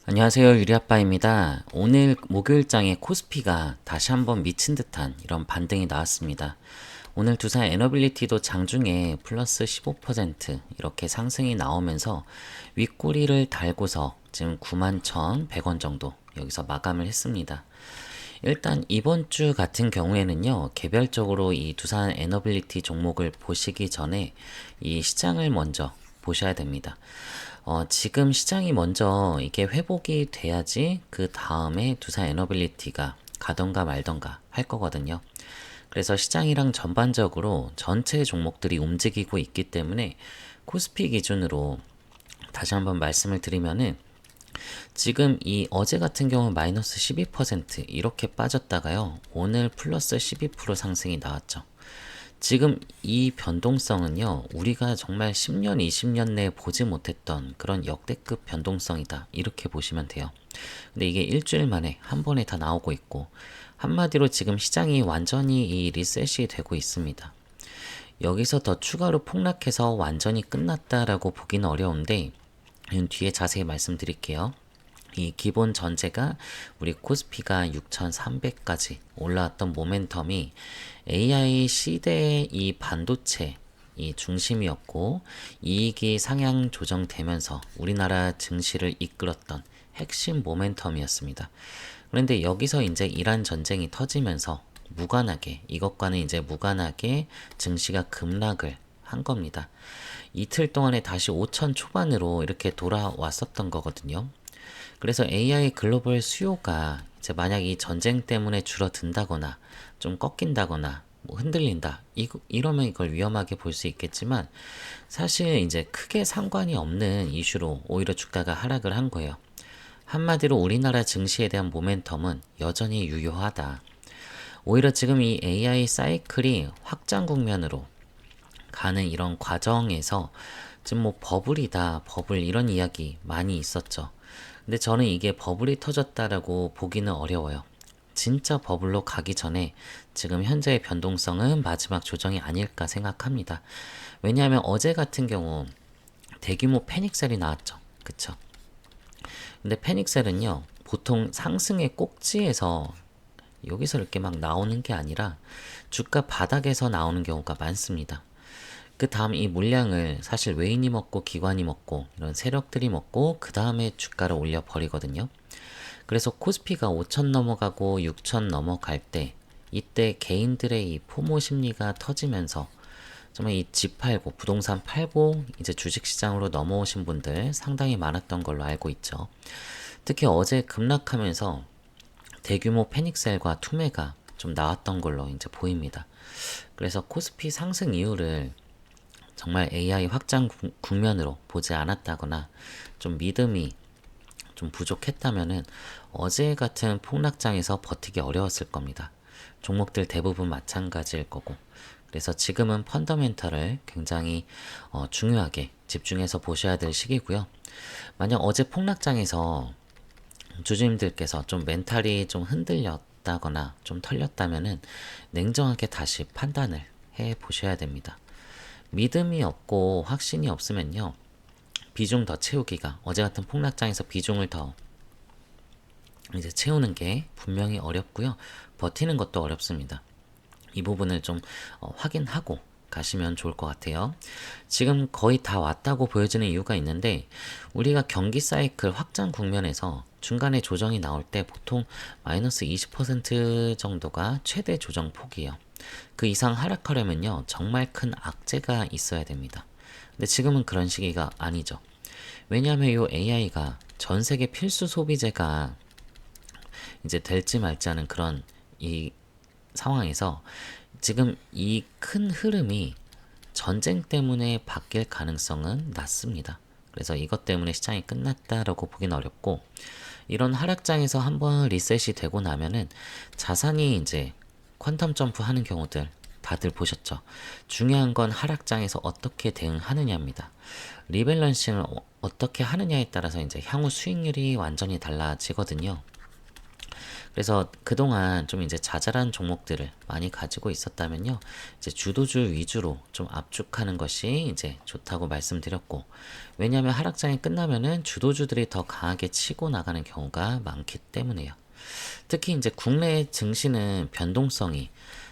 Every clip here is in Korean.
안녕하세요, 유리아빠입니다. 오늘 목요일장에 코스피가 다시 한번 미친 듯한 이런 반등이 나왔습니다. 오늘 두산 에너빌리티도 장중에 플러스 15% 이렇게 상승이 나오면서 윗꼬리를 달고서 지금 91,100원 정도 여기서 마감을 했습니다. 일단 이번 주 같은 경우에는요, 개별적으로 이 두산 에너빌리티 종목을 보시기 전에 이 시장을 먼저 보셔야 됩니다. 지금 시장이 먼저 이게 회복이 돼야지 그 다음에 두산 에너빌리티가 가던가 말던가 할 거거든요. 그래서 시장이랑 전반적으로 전체 종목들이 움직이고 있기 때문에 코스피 기준으로 다시 한번 말씀을 드리면은 지금 이 어제 같은 경우 마이너스 12% 이렇게 빠졌다가요. 오늘 플러스 12% 상승이 나왔죠. 지금 이 변동성은요, 우리가 정말 10년, 20년 내에 보지 못했던 그런 역대급 변동성이다. 이렇게 보시면 돼요. 근데 이게 일주일 만에 한 번에 다 나오고 있고, 한마디로 지금 시장이 완전히 이 리셋이 되고 있습니다. 여기서 더 추가로 폭락해서 완전히 끝났다라고 보기는 어려운데, 뒤에 자세히 말씀드릴게요. 이 기본 전제가 우리 코스피가 6,300까지 올라왔던 모멘텀이 AI 시대의 이 반도체 이 중심이었고 이익이 상향 조정되면서 우리나라 증시를 이끌었던 핵심 모멘텀이었습니다. 그런데 여기서 이제 이란 전쟁이 터지면서 무관하게 이것과는 이제 무관하게 증시가 급락을 한 겁니다. 이틀 동안에 다시 5천 초반으로 이렇게 돌아왔었던 거거든요. 그래서 AI 글로벌 수요가 이제 만약 이 전쟁 때문에 줄어든다거나 좀 꺾인다거나 뭐 흔들린다 이러면 이걸 위험하게 볼 수 있겠지만 사실 이제 크게 상관이 없는 이슈로 오히려 주가가 하락을 한 거예요. 한마디로 우리나라 증시에 대한 모멘텀은 여전히 유효하다. 오히려 지금 이 AI 사이클이 확장 국면으로 가는 이런 과정에서 지금 뭐 버블이다, 버블 이런 이야기 많이 있었죠. 근데 저는 이게 버블이 터졌다라고 보기는 어려워요. 진짜 버블로 가기 전에 지금 현재의 변동성은 마지막 조정이 아닐까 생각합니다. 왜냐하면 어제 같은 경우 대규모 패닉셀이 나왔죠. 그쵸? 근데 패닉셀은요, 보통 상승의 꼭지에서 여기서 이렇게 막 나오는 게 아니라 주가 바닥에서 나오는 경우가 많습니다. 그 다음 이 물량을 사실 외인이 먹고 기관이 먹고 이런 세력들이 먹고 그 다음에 주가를 올려버리거든요. 그래서 코스피가 5천 넘어가고 6천 넘어갈 때 이때 개인들의 이 포모 심리가 터지면서 정말 이 집 팔고 부동산 팔고 이제 주식시장으로 넘어오신 분들 상당히 많았던 걸로 알고 있죠. 특히 어제 급락하면서 대규모 패닉셀과 투매가 좀 나왔던 걸로 이제 보입니다. 그래서 코스피 상승 이유를 정말 AI 확장 국면으로 보지 않았다거나 좀 믿음이 좀 부족했다면은 어제 같은 폭락장에서 버티기 어려웠을 겁니다. 종목들 대부분 마찬가지일 거고. 그래서 지금은 펀더멘털을 굉장히 중요하게 집중해서 보셔야 될 시기고요. 만약 어제 폭락장에서 주주님들께서 좀 멘탈이 좀 흔들렸다거나 좀 털렸다면은 냉정하게 다시 판단을 해 보셔야 됩니다. 믿음이 없고 확신이 없으면요. 비중 더 채우기가 어제 같은 폭락장에서 비중을 더 이제 채우는 게 분명히 어렵고요. 버티는 것도 어렵습니다. 이 부분을 좀 확인하고 가시면 좋을 것 같아요. 지금 거의 다 왔다고 보여지는 이유가 있는데 우리가 경기 사이클 확장 국면에서 중간에 조정이 나올 때 보통 마이너스 20% 정도가 최대 조정 폭이에요. 그 이상 하락하려면요 정말 큰 악재가 있어야 됩니다. 근데 지금은 그런 시기가 아니죠. 왜냐하면 이 AI가 전 세계 필수 소비재가 이제 될지 말지 하는 그런 이 상황에서 지금 이 큰 흐름이 전쟁 때문에 바뀔 가능성은 낮습니다. 그래서 이것 때문에 시장이 끝났다라고 보기는 어렵고 이런 하락장에서 한번 리셋이 되고 나면은 자산이 이제 퀀텀 점프 하는 경우들 다들 보셨죠? 중요한 건 하락장에서 어떻게 대응하느냐입니다. 리밸런싱을 어떻게 하느냐에 따라서 이제 향후 수익률이 완전히 달라지거든요. 그래서 그동안 좀 이제 자잘한 종목들을 많이 가지고 있었다면요. 이제 주도주 위주로 좀 압축하는 것이 이제 좋다고 말씀드렸고, 왜냐하면 하락장이 끝나면은 주도주들이 더 강하게 치고 나가는 경우가 많기 때문에요. 특히 이제 국내 증시는 변동성이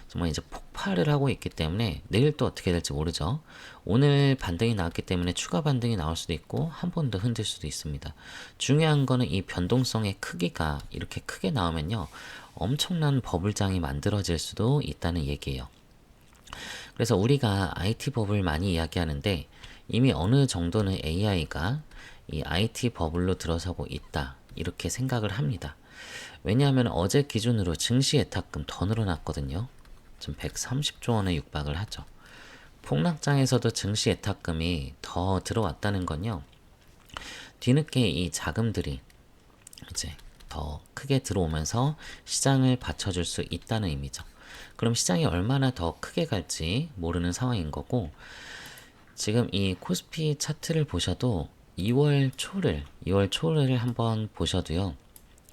정말 이제 폭발을 하고 있기 때문에 내일 또 어떻게 될지 모르죠. 오늘 반등이 나왔기 때문에 추가 반등이 나올 수도 있고 한 번 더 흔들 수도 있습니다. 중요한 거는 이 변동성의 크기가 이렇게 크게 나오면요. 엄청난 버블장이 만들어질 수도 있다는 얘기예요. 그래서 우리가 IT 버블 많이 이야기하는데 이미 어느 정도는 AI가 이 IT 버블로 들어서고 있다. 이렇게 생각을 합니다. 왜냐하면 어제 기준으로 증시 예탁금 더 늘어났거든요. 지금 130조 원에 육박을 하죠. 폭락장에서도 증시 예탁금이 더 들어왔다는 건요. 뒤늦게 이 자금들이 이제 더 크게 들어오면서 시장을 받쳐줄 수 있다는 의미죠. 그럼 시장이 얼마나 더 크게 갈지 모르는 상황인 거고, 지금 이 코스피 차트를 보셔도 2월 초를 한번 보셔도요.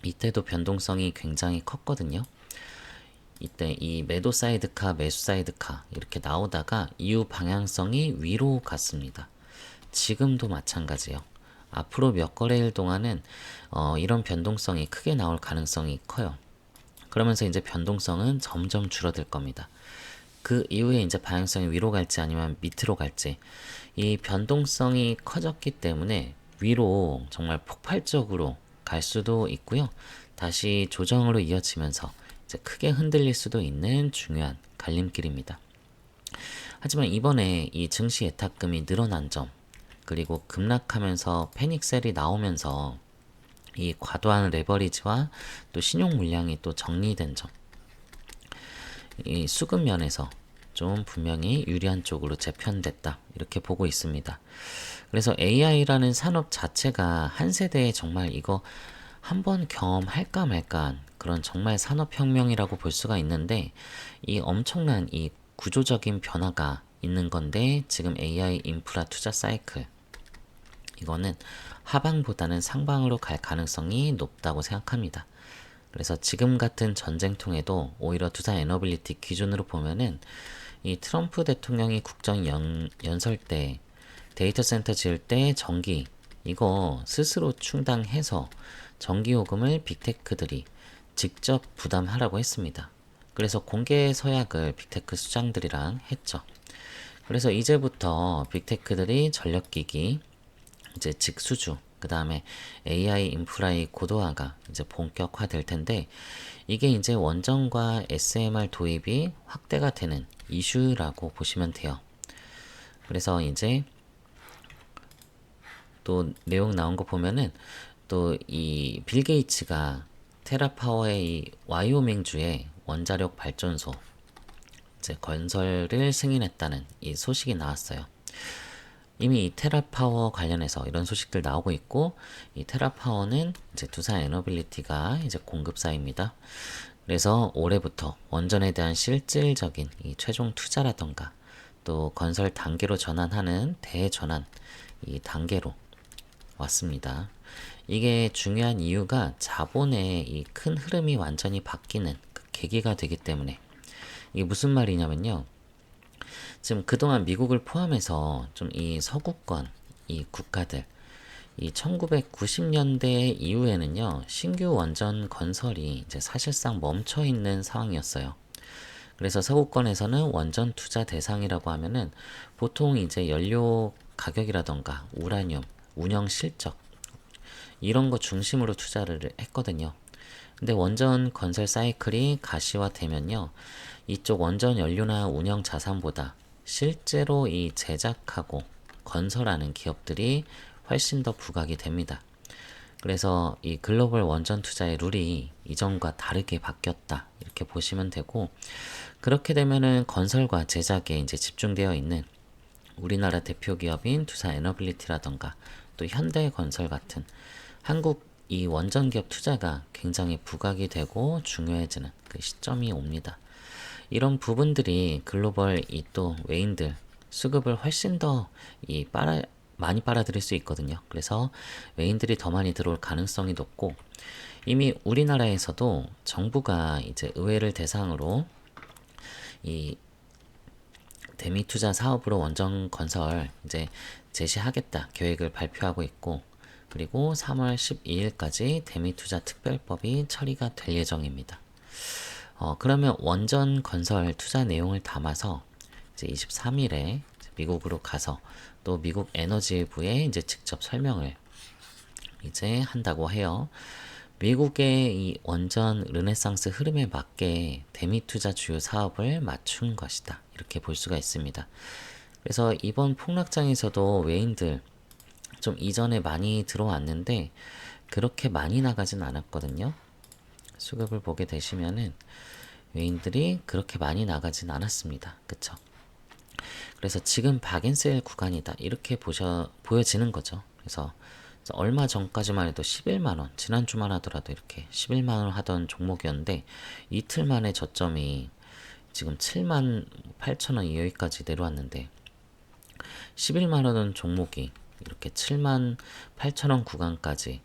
이때도 변동성이 굉장히 컸거든요. 이때 이 매도 사이드카, 매수 사이드카 이렇게 나오다가 이후 방향성이 위로 갔습니다. 지금도 마찬가지예요. 앞으로 몇 거래일 동안은 이런 변동성이 크게 나올 가능성이 커요. 그러면서 이제 변동성은 점점 줄어들 겁니다. 그 이후에 이제 방향성이 위로 갈지 아니면 밑으로 갈지, 이 변동성이 커졌기 때문에 위로 정말 폭발적으로 갈 수도 있고요. 다시 조정으로 이어지면서 이제 크게 흔들릴 수도 있는 중요한 갈림길입니다. 하지만 이번에 이 증시 예탁금이 늘어난 점, 그리고 급락하면서 패닉셀이 나오면서 이 과도한 레버리지와 또 신용 물량이 또 정리된 점, 이 수급 면에서 좀 분명히 유리한 쪽으로 재편됐다 이렇게 보고 있습니다. 그래서 AI라는 산업 자체가 한 세대에 정말 이거 한번 경험할까 말까 그런 정말 산업혁명이라고 볼 수가 있는데, 이 엄청난 이 구조적인 변화가 있는 건데, 지금 AI 인프라 투자 사이클 이거는 하방보다는 상방으로 갈 가능성이 높다고 생각합니다. 그래서 지금 같은 전쟁통에도 오히려 두산 에너빌리티 기준으로 보면은 이 트럼프 대통령이 국정 연설 때 데이터 센터 지을 때 전기 이거 스스로 충당해서 전기요금을 빅테크들이 직접 부담하라고 했습니다. 그래서 공개 서약을 빅테크 수장들이랑 했죠. 그래서 이제부터 빅테크들이 전력기기, 이제 직수주, 그 다음에 AI 인프라의 고도화가 이제 본격화될 텐데, 이게 이제 원전과 SMR 도입이 확대가 되는 이슈라고 보시면 돼요. 그래서 이제 또 내용 나온 거 보면은 또 이 빌 게이츠가 테라파워의 이 와이오밍주의 원자력 발전소 이제 건설을 승인했다는 이 소식이 나왔어요. 이미 이 테라파워 관련해서 이런 소식들 나오고 있고, 이 테라파워는 이제 두산 에너빌리티가 이제 공급사입니다. 그래서 올해부터 원전에 대한 실질적인 이 최종 투자라던가 또 건설 단계로 전환하는 대전환 이 단계로 왔습니다. 이게 중요한 이유가 자본의 이 큰 흐름이 완전히 바뀌는 그 계기가 되기 때문에. 이게 무슨 말이냐면요. 지금 그동안 미국을 포함해서 좀 이 서구권 이 국가들 이 1990년대 이후에는요, 신규 원전 건설이 이제 사실상 멈춰 있는 상황이었어요. 그래서 서구권에서는 원전 투자 대상이라고 하면은 보통 이제 연료 가격이라던가 우라늄, 운영 실적 이런 거 중심으로 투자를 했거든요. 근데 원전 건설 사이클이 가시화되면요, 이쪽 원전 연료나 운영 자산보다 실제로 이 제작하고 건설하는 기업들이 훨씬 더 부각이 됩니다. 그래서 이 글로벌 원전 투자의 룰이 이전과 다르게 바뀌었다 이렇게 보시면 되고, 그렇게 되면은 건설과 제작에 이제 집중되어 있는 우리나라 대표 기업인 두산 에너빌리티라던가 또 현대건설 같은 한국 이 원전 기업 투자가 굉장히 부각이 되고 중요해지는 그 시점이 옵니다. 이런 부분들이 글로벌 이 또 외인들 수급을 훨씬 더 이 많이 빨아들일 수 있거든요. 그래서 외인들이 더 많이 들어올 가능성이 높고, 이미 우리나라에서도 정부가 이제 의회를 대상으로 이 대미 투자 사업으로 원전 건설 이제 제시하겠다 계획을 발표하고 있고, 그리고 3월 12일까지 대미 투자 특별법이 처리가 될 예정입니다. 그러면 원전 건설 투자 내용을 담아서 이제 23일에 미국으로 가서 또 미국 에너지부에 이제 직접 설명을 이제 한다고 해요. 미국의 이 원전 르네상스 흐름에 맞게 대미 투자 주요 사업을 맞춘 것이다. 이렇게 볼 수가 있습니다. 그래서 이번 폭락장에서도 외인들 좀 이전에 많이 들어왔는데 그렇게 많이 나가진 않았거든요. 수급을 보게 되시면은 외인들이 그렇게 많이 나가진 않았습니다. 그쵸? 그래서 지금 박앤셀 구간이다. 이렇게 보여지는 거죠. 그래서 얼마 전까지만 해도 11만원, 지난주만 하더라도 이렇게 11만원 하던 종목이었는데 이틀 만에 저점이 지금 7만 8천원 여기까지 내려왔는데 11만원 종목이 이렇게 7만 8천원 구간까지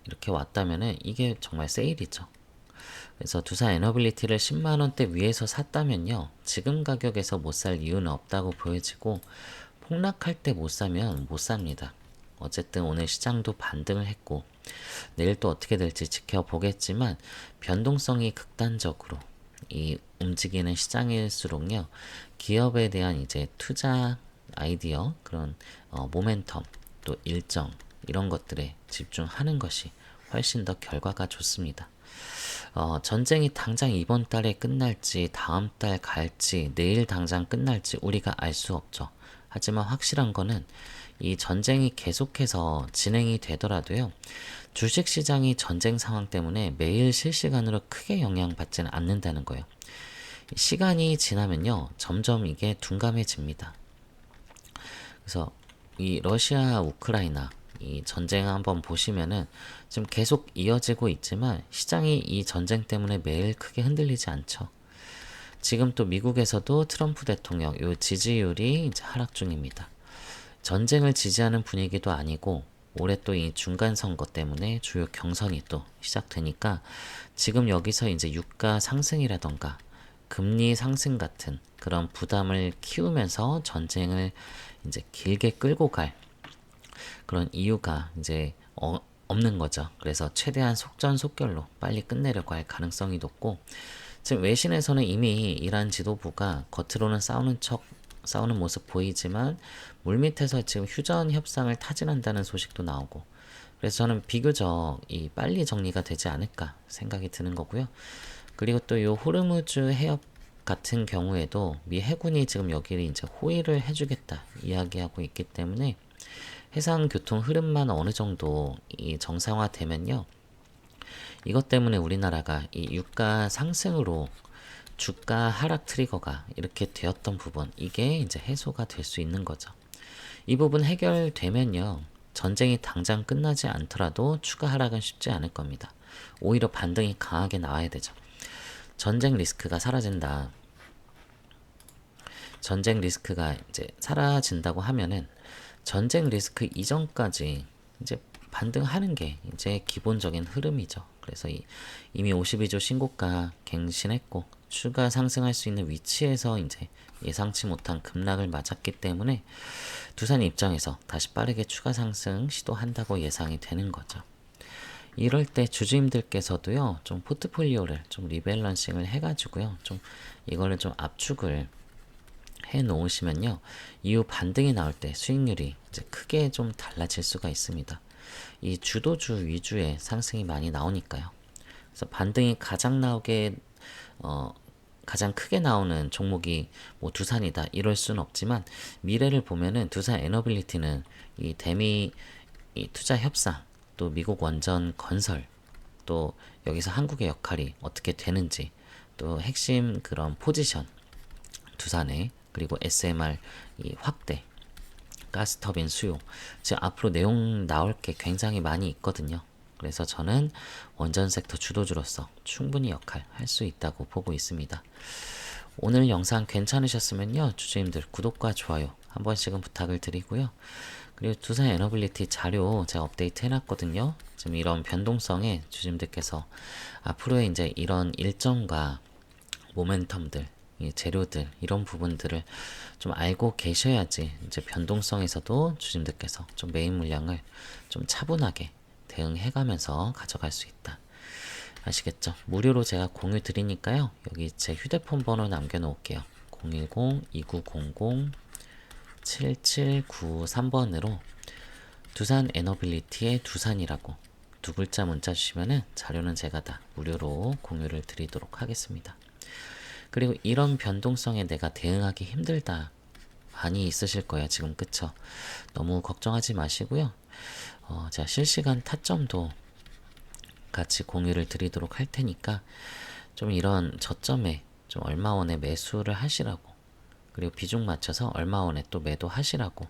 이렇게 왔다면은 이게 정말 세일이죠. 그래서 두산 에너빌리티를 10만원대 위에서 샀다면요, 지금 가격에서 못 살 이유는 없다고 보여지고, 폭락할 때 못 사면 못 삽니다. 어쨌든 오늘 시장도 반등을 했고 내일 또 어떻게 될지 지켜보겠지만, 변동성이 극단적으로 이 움직이는 시장일수록요, 기업에 대한 이제 투자 아이디어, 그런 모멘텀, 또 일정, 이런 것들에 집중하는 것이 훨씬 더 결과가 좋습니다. 전쟁이 당장 이번 달에 끝날지, 다음 달 갈지, 내일 당장 끝날지 우리가 알 수 없죠. 하지만 확실한 거는 이 전쟁이 계속해서 진행이 되더라도요, 주식시장이 전쟁 상황 때문에 매일 실시간으로 크게 영향받지는 않는다는 거예요. 시간이 지나면요, 점점 이게 둔감해집니다. 그래서 이 러시아 우크라이나 이 전쟁 한번 보시면은 지금 계속 이어지고 있지만 시장이 이 전쟁 때문에 매일 크게 흔들리지 않죠. 지금 또 미국에서도 트럼프 대통령 요 지지율이 이제 하락 중입니다. 전쟁을 지지하는 분위기도 아니고, 올해 또 이 중간 선거 때문에 주요 경선이 또 시작되니까 지금 여기서 이제 유가 상승이라던가 금리 상승 같은 그런 부담을 키우면서 전쟁을 이제 길게 끌고 갈 그런 이유가 이제 없는 거죠. 그래서 최대한 속전속결로 빨리 끝내려고 할 가능성이 높고, 지금 외신에서는 이미 이란 지도부가 겉으로는 싸우는 모습 보이지만 물밑에서 지금 휴전 협상을 타진한다는 소식도 나오고, 그래서 저는 비교적 빨리 정리가 되지 않을까 생각이 드는 거고요. 그리고 또 요 호르무즈 해협 같은 경우에도 미 해군이 지금 여기를 이제 호위를 해주겠다 이야기하고 있기 때문에 해상 교통 흐름만 어느 정도 이 정상화되면요, 이것 때문에 우리나라가 이 유가 상승으로 주가 하락 트리거가 이렇게 되었던 부분, 이게 이제 해소가 될 수 있는 거죠. 이 부분 해결되면요, 전쟁이 당장 끝나지 않더라도 추가 하락은 쉽지 않을 겁니다. 오히려 반등이 강하게 나와야 되죠. 전쟁 리스크가 사라진다. 전쟁 리스크가 이제 사라진다고 하면은 전쟁 리스크 이전까지 이제 반등하는 게 이제 기본적인 흐름이죠. 그래서 이미 52조 신고가 갱신했고 추가 상승할 수 있는 위치에서 이제 예상치 못한 급락을 맞았기 때문에 두산 입장에서 다시 빠르게 추가 상승 시도한다고 예상이 되는 거죠. 이럴 때 주주님들께서도요, 좀 포트폴리오를 좀 리밸런싱을 해가지고요, 좀 이거를 좀 압축을 해 놓으시면요, 이후 반등이 나올 때 수익률이 이제 크게 좀 달라질 수가 있습니다. 이 주도주 위주의 상승이 많이 나오니까요. 그래서 반등이 가장 크게 나오는 종목이 뭐 두산이다 이럴 수는 없지만, 미래를 보면은 두산 에너빌리티는 이 대미 이 투자 협상, 또 미국 원전 건설, 또 여기서 한국의 역할이 어떻게 되는지, 또 핵심 그런 포지션 두산의, 그리고 SMR 이 확대, 가스터빈 수요, 지금 앞으로 내용 나올 게 굉장히 많이 있거든요. 그래서 저는 원전 섹터 주도주로서 충분히 역할 할 수 있다고 보고 있습니다. 오늘 영상 괜찮으셨으면요, 주주님들 구독과 좋아요 한 번씩은 부탁을 드리고요. 그리고 두산 에너빌리티 자료 제가 업데이트 해놨거든요. 지금 이런 변동성에 주주님들께서 앞으로의 이제 이런 일정과 모멘텀들, 이 재료들 이런 부분들을 좀 알고 계셔야지 이제 변동성에서도 주주님들께서 좀 메인 물량을 좀 차분하게 대응해가면서 가져갈 수 있다. 아시겠죠? 무료로 제가 공유 드리니까요. 여기 제 휴대폰 번호 남겨놓을게요. 010-2900-7793번으로 두산 에너빌리티의 두산이라고 두 글자 문자 주시면은 자료는 제가 다 무료로 공유를 드리도록 하겠습니다. 그리고 이런 변동성에 내가 대응하기 힘들다 많이 있으실 거예요. 지금 그쵸? 너무 걱정하지 마시고요. 제가 실시간 타점도 같이 공유를 드리도록 할 테니까 좀 이런 저점에 좀 얼마 원에 매수를 하시라고, 그리고 비중 맞춰서 얼마 원에 또 매도하시라고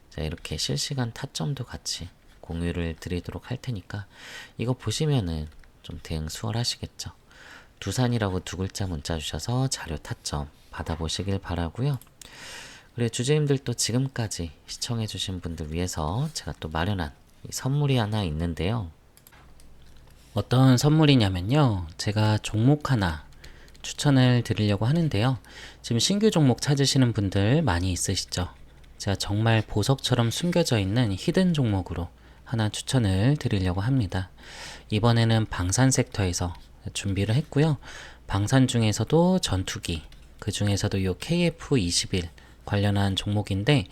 자 이렇게 실시간 타점도 같이 공유를 드리도록 할 테니까 이거 보시면은 좀 대응 수월하시겠죠. 두산이라고 두 글자 문자 주셔서 자료 타점 받아보시길 바라고요. 그리고 주주님들도 지금까지 시청해주신 분들 위해서 제가 또 마련한 이 선물이 하나 있는데요. 어떤 선물이냐면요. 제가 종목 하나 추천을 드리려고 하는데요. 지금 신규 종목 찾으시는 분들 많이 있으시죠? 제가 정말 보석처럼 숨겨져 있는 히든 종목으로 하나 추천을 드리려고 합니다. 이번에는 방산 섹터에서 준비를 했고요. 방산 중에서도 전투기, 그 중에서도 요 KF21 관련한 종목인데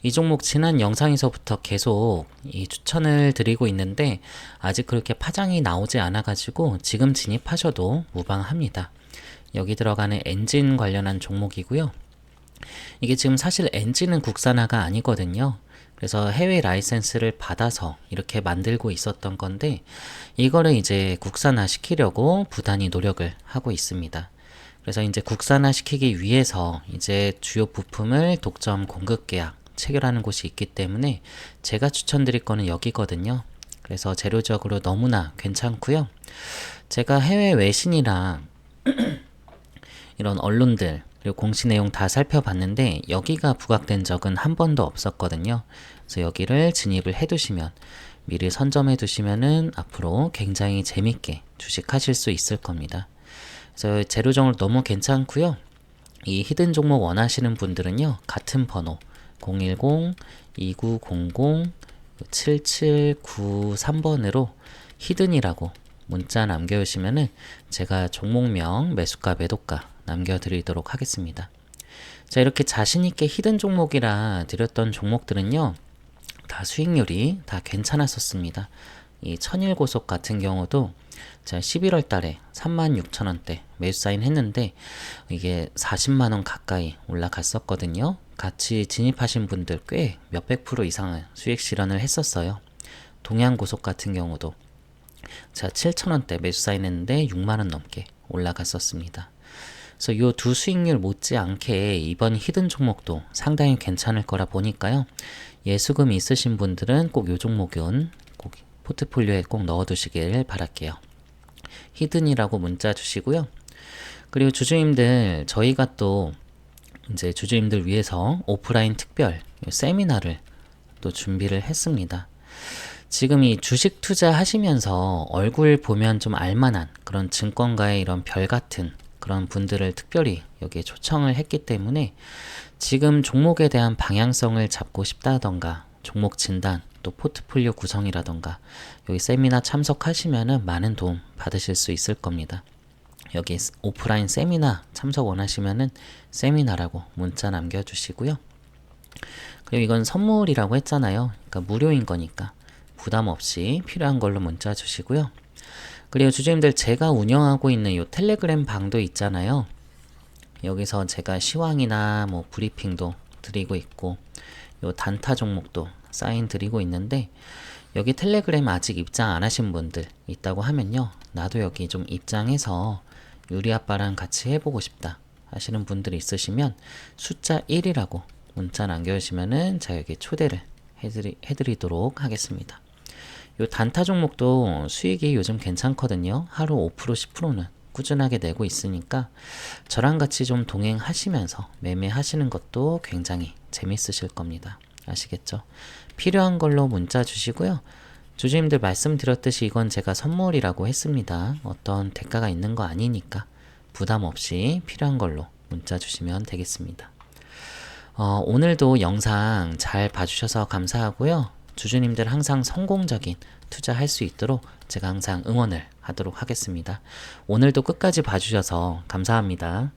이 종목 지난 영상에서부터 계속 이 추천을 드리고 있는데 아직 그렇게 파장이 나오지 않아 가지고 지금 진입하셔도 무방합니다. 여기 들어가는 엔진 관련한 종목이고요. 이게 지금 사실 엔진은 국산화가 아니거든요. 그래서 해외 라이센스를 받아서 이렇게 만들고 있었던 건데 이거를 이제 국산화 시키려고 부단히 노력을 하고 있습니다. 그래서 이제 국산화 시키기 위해서 이제 주요 부품을 독점 공급 계약 체결하는 곳이 있기 때문에 제가 추천드릴 거는 여기거든요. 그래서 재료적으로 너무나 괜찮고요. 제가 해외 외신이랑 이런 언론들 그리고 공시 내용 다 살펴봤는데 여기가 부각된 적은 한 번도 없었거든요. 그래서 여기를 진입을 해두시면 미리 선점해 두시면은 앞으로 굉장히 재밌게 주식하실 수 있을 겁니다. 그래서 재료정을 너무 괜찮고요. 이 히든 종목 원하시는 분들은요. 같은 번호 010-2900-7793번으로 히든이라고 문자 남겨주시면은 제가 종목명, 매수가, 매도가 남겨드리도록 하겠습니다. 자, 이렇게 자신있게 히든 종목이라 드렸던 종목들은요. 다 수익률이 다 괜찮았었습니다. 이 천일고속 같은 경우도 자 11월 달에 36,000원대 매수 사인 했는데 이게 40만원 가까이 올라갔었거든요. 같이 진입하신 분들 꽤 몇백 프로 이상의 수익 실현을 했었어요. 동양고속 같은 경우도 자 7,000원대 매수 사인 했는데 6만원 넘게 올라갔었습니다. 그래서 이 두 수익률 못지않게 이번 히든 종목도 상당히 괜찮을 거라 보니까요. 예수금 있으신 분들은 꼭 이 종목은 꼭 포트폴리오에 꼭 넣어두시길 바랄게요. 히든이라고 문자 주시고요. 그리고 주주님들 저희가 또 이제 주주님들 위해서 오프라인 특별 세미나를 또 준비를 했습니다. 지금 이 주식 투자 하시면서 얼굴 보면 좀 알만한 그런 증권가의 이런 별 같은 그런 분들을 특별히 여기에 초청을 했기 때문에 지금 종목에 대한 방향성을 잡고 싶다던가 종목 진단 또 포트폴리오 구성이라던가 여기 세미나 참석하시면은 많은 도움 받으실 수 있을 겁니다. 여기 오프라인 세미나 참석 원하시면은 세미나라고 문자 남겨주시고요. 그리고 이건 선물이라고 했잖아요. 그러니까 무료인 거니까 부담 없이 필요한 걸로 문자 주시고요. 그리고 주주님들 제가 운영하고 있는 이 텔레그램 방도 있잖아요. 여기서 제가 시황이나 뭐 브리핑도 드리고 있고 요 단타 종목도 사인 드리고 있는데 여기 텔레그램 아직 입장 안 하신 분들 있다고 하면요. 나도 여기 좀 입장해서 유리 아빠랑 같이 해보고 싶다 하시는 분들이 있으시면 숫자 1이라고 문자 남겨주시면은 제가 여기 초대를 해드리도록 하겠습니다. 요 단타 종목도 수익이 요즘 괜찮거든요. 하루 5% 10%는 꾸준하게 내고 있으니까 저랑 같이 좀 동행하시면서 매매하시는 것도 굉장히 재밌으실 겁니다. 아시겠죠? 필요한 걸로 문자 주시고요. 주주님들 말씀드렸듯이 이건 제가 선물이라고 했습니다. 어떤 대가가 있는 거 아니니까 부담 없이 필요한 걸로 문자 주시면 되겠습니다. 오늘도 영상 잘 봐주셔서 감사하고요. 주주님들 항상 성공적인 투자할 수 있도록 제가 항상 응원을 하도록 하겠습니다. 오늘도 끝까지 봐주셔서 감사합니다.